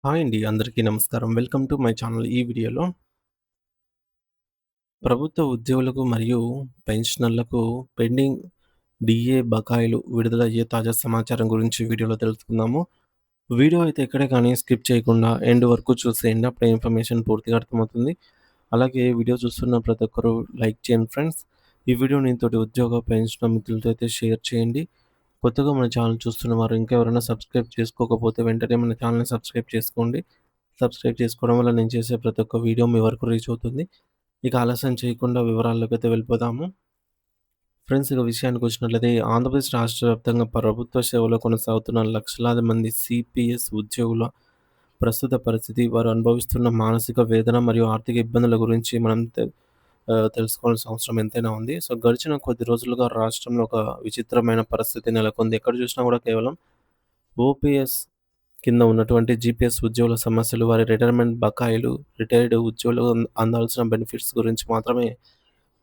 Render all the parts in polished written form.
Hi అండి. అందరికీ నమస్కారం. Welcome to my channel. ఈ వీడియోలో ప్రభుత్వ ఉద్యోగులకు మరియు పెన్షనర్లకు పెండింగ్ డీఏ బకాయిలు విడుదలయ్యే తాజా సమాచారం గురించి వీడియోలో తెలుసుకుందాము. వీడియో అయితే ఎక్కడే కానీ స్కిప్ చేయకుండా ఎండ్ వరకు చూసేయండి. అప్పుడే ఇన్ఫర్మేషన్ పూర్తిగా అర్థమవుతుంది. అలాగే వీడియో చూస్తున్న ప్రతి ఒక్కరు లైక్ చేయండి ఫ్రెండ్స్. ఈ వీడియోని తోటి ఉద్యోగ, పెన్షనర్ మిత్రులతో అయితే షేర్ చేయండి. కొత్తగా మన ఛానల్ చూస్తున్న వారు ఇంకెవరైనా సబ్స్క్రైబ్ చేసుకోకపోతే వెంటనే మన ఛానల్‌ని సబ్స్క్రైబ్ చేసుకోండి. సబ్స్క్రైబ్ చేసుకోవడం వల్ల నేను చేసే ప్రతి ఒక్క వీడియో మీ వరకు రీచ్ అవుతుంది. ఇక ఆలస్యం చేయకుండా వివరాల్లోకైతే వెళ్ళిపోదాము. ఫ్రెండ్స్ ఇక విషయానికొచ్చినట్లయితే ఆంధ్రప్రదేశ్ రాష్ట్ర వ్యాప్తంగా ప్రభుత్వ సేవలో కొనసాగుతున్న లక్షలాది మంది సిపిఎస్ ఉద్యోగుల ప్రస్తుత పరిస్థితి, వారు అనుభవిస్తున్న మానసిక వేదన మరియు ఆర్థిక ఇబ్బందుల గురించి మనం తెలుసుకోవాల్సిన అవసరం ఎంతైనా ఉంది. సో, గడిచిన కొద్ది రోజులుగా రాష్ట్రంలో ఒక విచిత్రమైన పరిస్థితి నెలకొంది. ఎక్కడ చూసినా కూడా కేవలం ఓపీఎస్ కింద ఉన్నటువంటి జీపీఎస్ ఉద్యోగుల సమస్యలు, వారి రిటైర్మెంట్ బకాయిలు, రిటైర్డ్ ఉద్యోగులకు అందాల్సిన బెనిఫిట్స్ గురించి మాత్రమే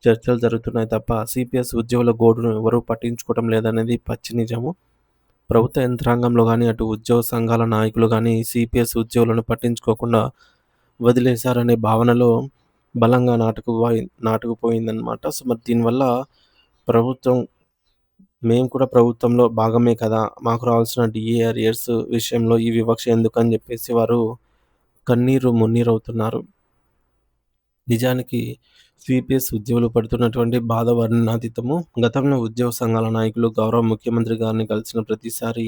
చర్చలు జరుగుతున్నాయి తప్ప, సిపిఎస్ ఉద్యోగుల గోడును ఎవరూ పట్టించుకోవడం లేదనేది పచ్చి నిజము. ప్రభుత్వ యంత్రాంగంలో గాని, అటు ఉద్యోగ సంఘాల నాయకులు గాని, సిపిఎస్ ఉద్యోగులను పట్టించుకోకుండా వదిలేశారనే భావనలో బలంగా నాటుకుపోయిందనమాట. సో, మరి దీనివల్ల ప్రభుత్వం మేము కూడా ప్రభుత్వంలో భాగమే కదా! మాకు రావాల్సిన డీఏ అరియర్స్ విషయంలో ఈ వివక్ష ఎందుకని జెప్పేసి వారు కన్నీరు మున్నీరవుతున్నారు. నిజానికి సిపిఎస్ ఉద్యోగులు పడుతున్నటువంటి బాధ వర్ణనాతీతము. గతంలో ఉద్యోగ సంఘాల నాయకులు గౌరవ ముఖ్యమంత్రి గారిని కలిసిన ప్రతిసారి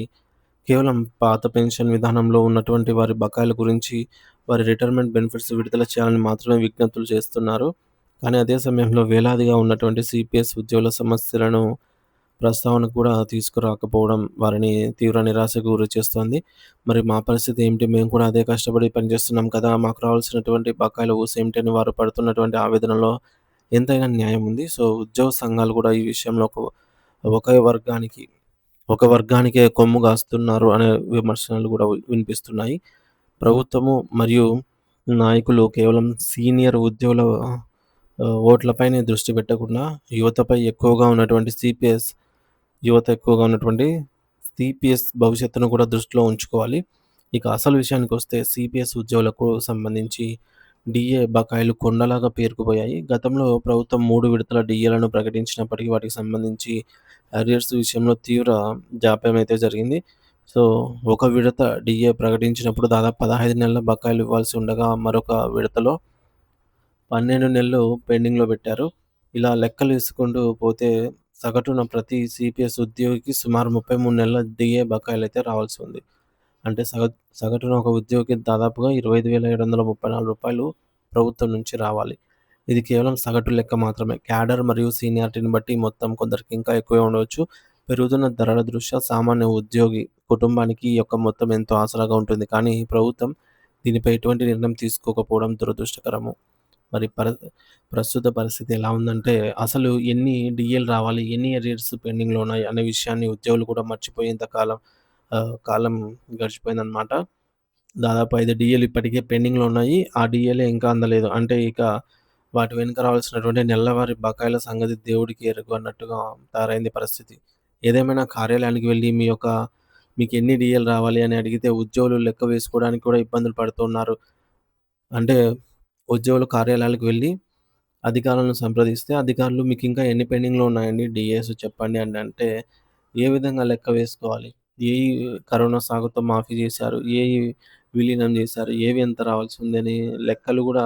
కేవలం పాత పెన్షన్ విధానంలో ఉన్నటువంటి వారి బకాయిల గురించి, వారి రిటైర్మెంట్ బెనిఫిట్స్ విడుదల చేయాలని మాత్రమే విజ్ఞప్తులు చేస్తున్నారు. కానీ అదే సమయంలో వేలాదిగా ఉన్నటువంటి సిపిఎస్ ఉద్యోగుల సమస్యలను ప్రస్తావనకు కూడా తీసుకురాకపోవడం వారిని తీవ్ర నిరాశకు గురిచేస్తోంది. మరి మా పరిస్థితి ఏమిటి? మేము కూడా అదే కష్టపడి పనిచేస్తున్నాం కదా! మాకు రావాల్సినటువంటి బకాయిల ఊసేమిటి అని వారు పడుతున్నటువంటి ఆవేదనలో ఎంతైనా న్యాయం ఉంది. సో, ఉద్యోగ సంఘాలు కూడా ఈ విషయంలో ఒకే వర్గానికి ఒక వర్గానికే కొమ్ము కాస్తున్నారు అనే విమర్శనలు కూడా వినిపిస్తున్నాయి. ప్రభుత్వము మరియు నాయకులు కేవలం సీనియర్ ఉద్యోగుల ఓట్లపైనే దృష్టి పెట్టకుండా యువతపై ఎక్కువగా ఉన్నటువంటి యువత ఎక్కువగా ఉన్నటువంటి సిపిఎస్ భవిష్యత్తును కూడా దృష్టిలో ఉంచుకోవాలి. ఇక అసలు విషయానికొస్తే సిపిఎస్ ఉద్యోగులకు సంబంధించి డీఏ బకాయిలు కొండలాగా పేరుకుపోయాయి. గతంలో ప్రభుత్వం 3 విడతల డీఏలను ప్రకటించినప్పటికీ వాటికి సంబంధించి అరియర్స్ విషయంలో తీవ్ర జాప్యం అయితే జరిగింది. సో, ఒక విడత డీఏ ప్రకటించినప్పుడు దాదాపు 15 నెలల బకాయిలు ఇవ్వాల్సి ఉండగా, మరొక విడతలో 12 నెలలు పెండింగ్‌లో పెట్టారు. ఇలా లెక్కలు వేసుకుంటూ పోతే సగటున ప్రతి సిపిఎస్ ఉద్యోగికి సుమారు 33 నెలల డీఏ బకాయిలైతే రావాల్సి ఉంది. అంటే సగటున ఒక ఉద్యోగికి దాదాపుగా రూ. 25,734 ప్రభుత్వం నుంచి రావాలి. ఇది కేవలం సగటు లెక్క మాత్రమే. క్యాడర్ మరియు సీనియారిటీని బట్టి మొత్తం కొందరికి ఇంకా ఎక్కువే ఉండవచ్చు. పెరుగుతున్న ధరల దృష్ట్యా సామాన్య ఉద్యోగి కుటుంబానికి ఈ యొక్క మొత్తం ఎంతో ఆసరాగా ఉంటుంది. కానీ ప్రభుత్వం దీనిపై ఎటువంటి నిర్ణయం తీసుకోకపోవడం దురదృష్టకరము. మరి ప్రస్తుత పరిస్థితి ఎలా ఉందంటే, అసలు ఎన్ని డీఏలు రావాలి, ఎన్ని అరియర్స్ పెండింగ్‌లో ఉన్నాయి అనే విషయాన్ని ఉద్యోగులు కూడా మర్చిపోయేంత కాలం గడిచిపోయిందనమాట. దాదాపు 5 డీఏలు ఇప్పటికే పెండింగ్‌లో ఉన్నాయి. ఆ డీఏలే ఇంకా అందలేదు. అంటే ఇక వాటి వెనుక రావాల్సినటువంటి నెలవారీ బకాయిల సంగతి దేవుడికి ఎరుగు అన్నట్టుగా తయారైంది పరిస్థితి. ఏదేమైనా కార్యాలయానికి వెళ్లి మీకెన్ని డీఏలు రావాలి అని అడిగితే ఉద్యోగులు లెక్క వేసుకోవడానికి కూడా ఇబ్బందులు పడుతున్నారు. అంటే ఉద్యోగులు కార్యాలయాలకు వెళ్లి అధికారులను సంప్రదిస్తే, అధికారులు మీకింకా ఎన్ని పెండింగ్‌లో ఉన్నాయండి డీఏస్ చెప్పండి అని అంటే, ఏ విధంగా లెక్క వేసుకోవాలి? ఏయి కరోనా సాగుతో మాఫీ జేశారు? ఏయి విలీనం జేశారు? ఏవి ఎంత రావాల్సి ఉందని లెక్కలు గూడా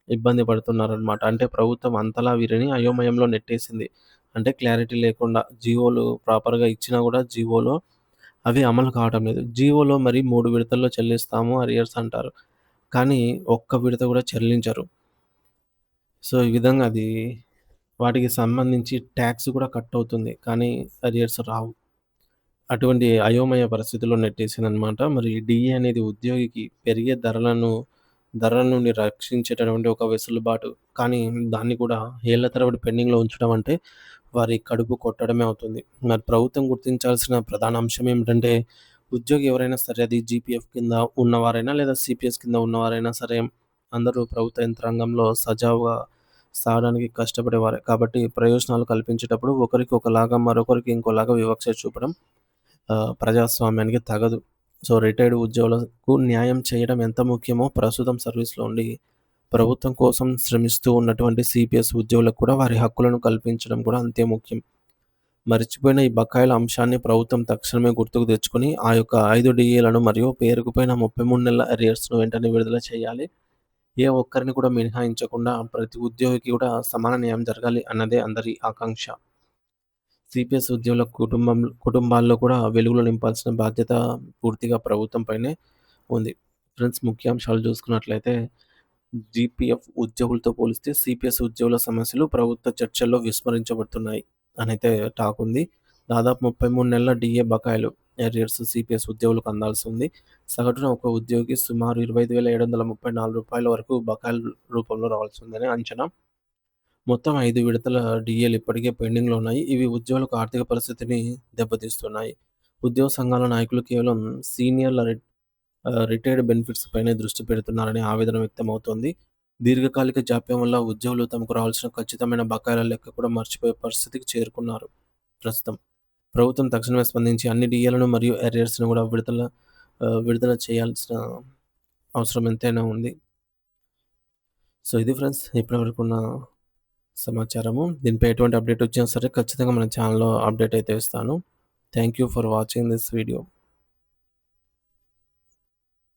ఇబ్బంది పడుతున్నారనమాట. అంటే ప్రభుత్వం అంతలా వీరిని అయోమయంలో నెట్టేసింది. అంటే క్లారిటీ లేకుండా జీవోలు ప్రాపర్‌గా ఇచ్చినా గూడా జీవోలో అవి అమలు కావటం లేదు. జీవోలో మరి 3 విడతల్లో చెల్లిస్తాము అరియర్స్ అంటారు. కానీ ఒక్క విడత గూడా చెల్లించరు. సో, ఈ విధంగా వాటికి సంబంధించి టాక్స్ కూడా కట్ అవుతుంది. కానీ అరియర్స్ రావు. అటువంటి అయోమయ పరిస్థితిలో నెట్టేసిందనమాట. మరి డీఏ అనేది ఉద్యోగికి పెరిగే ధరల నుండి రక్షించేటటువంటి ఒక వెసులుబాటు. కానీ దాన్ని కూడా ఏళ్ల తరబడి పెండింగ్‌లో ఉంచడం అంటే వారి కడుపు కొట్టడమే అవుతుంది. మరి ప్రభుత్వం గుర్తించాల్సిన ప్రధాన అంశం ఏమిటంటే, ఉద్యోగి ఎవరైనా సరే అది జీపీఎఫ్ కింద ఉన్నవారైనా లేదా సీపీఎస్ కింద ఉన్నవారైనా సరే అందరూ ప్రభుత్వ యంత్రాంగంలో సజావుగా సాగడానికి కష్టపడేవారే. కాబట్టి ప్రయోజనాలు కల్పించేటప్పుడు ఒకరికి ఒకలాగా, మరొకరికి ఇంకోలాగా వివక్ష చూపడం ప్రజాస్వామ్యానికి తగదు. సో, రిటైర్డ్ ఉద్యోగులకు న్యాయం చేయడం ఎంత ముఖ్యమో ప్రస్తుతం సర్వీస్‌లో ఉండి ప్రభుత్వం కోసం శ్రమిస్తూ ఉన్నటువంటి సీపీఎస్ ఉద్యోగులకు కూడా వారి హక్కులను కల్పించడం కూడా అంతే ముఖ్యం. మరిచిపోయిన ఈ బకాయిల అంశాన్ని ప్రభుత్వం తక్షణమే గుర్తుకు తెచ్చుకొని, ఆ యొక్క 5 డీఏలను మరియు పేరుకుపోయిన 33 నెలల అరియర్స్‌ను వెంటనే విడుదల చేయాలి. ఏ ఒక్కరిని కూడా మినహాయించకుండా ప్రతి ఉద్యోగికి కూడా సమాన న్యాయం జరగాలి అన్నదే అందరి ఆకాంక్ష. సీపీఎస్ ఉద్యోగుల కుటుంబాల్లో కూడా వెలుగులు నింపాల్సిన బాధ్యత పూర్తిగా ప్రభుత్వం పైనే ఉంది. ఫ్రెండ్స్, ముఖ్యాంశాలు చూసుకున్నట్లయితే జీపీఎఫ్ ఉద్యోగులతో పోలిస్తే సీపీఎస్ ఉద్యోగుల సమస్యలు ప్రభుత్వ చర్చల్లో విస్మరించబడుతున్నాయి అనైతే టాక్ ఉంది. దాదాపు 33 నెలల డీఏ బకాయిలు అరియర్స్ సీపీఎస్ ఉద్యోగులకు అందాల్సి ఉంది. సగటున ఒక ఉద్యోగికి సుమారు రూ. 25,734 వరకు బకాయిల రూపంలో రావాల్సి ఉందని అంచనా. మొత్తం 5 విడతల డీఏలు ఇప్పటికే పెండింగ్‌లో ఉన్నాయి. ఇవి ఉద్యోగులకు ఆర్థిక పరిస్థితిని దెబ్బతీస్తున్నాయి. ఉద్యోగ సంఘాల నాయకులు కేవలం సీనియర్ల రిటైర్డ్ బెనిఫిట్స్ పైనే దృష్టి పెడుతున్నారనే ఆవేదన వ్యక్తమవుతోంది. దీర్ఘకాలిక జాప్యం వల్ల ఉద్యోగులు తమకు రావాల్సిన ఖచ్చితమైన బకాయిల లెక్క కూడా మర్చిపోయే పరిస్థితికి చేరుకున్నారు ప్రస్తుతం. ప్రభుత్వం తక్షణమే స్పందించి అన్ని డీఏలను మరియు అరియర్స్‌ను కూడా విడుదల చేయాల్సిన అవసరం ఎంతైనా ఉంది. సో, ఇది ఫ్రెండ్స్ ఇప్పటివరకున్న సమాచారము. దీనిపై ఎటువంటి అప్డేట్ వచ్చినా సరే ఖచ్చితంగా మన ఛానల్‌లో అప్డేట్ అయితే ఇస్తాను. Thank you for watching this video.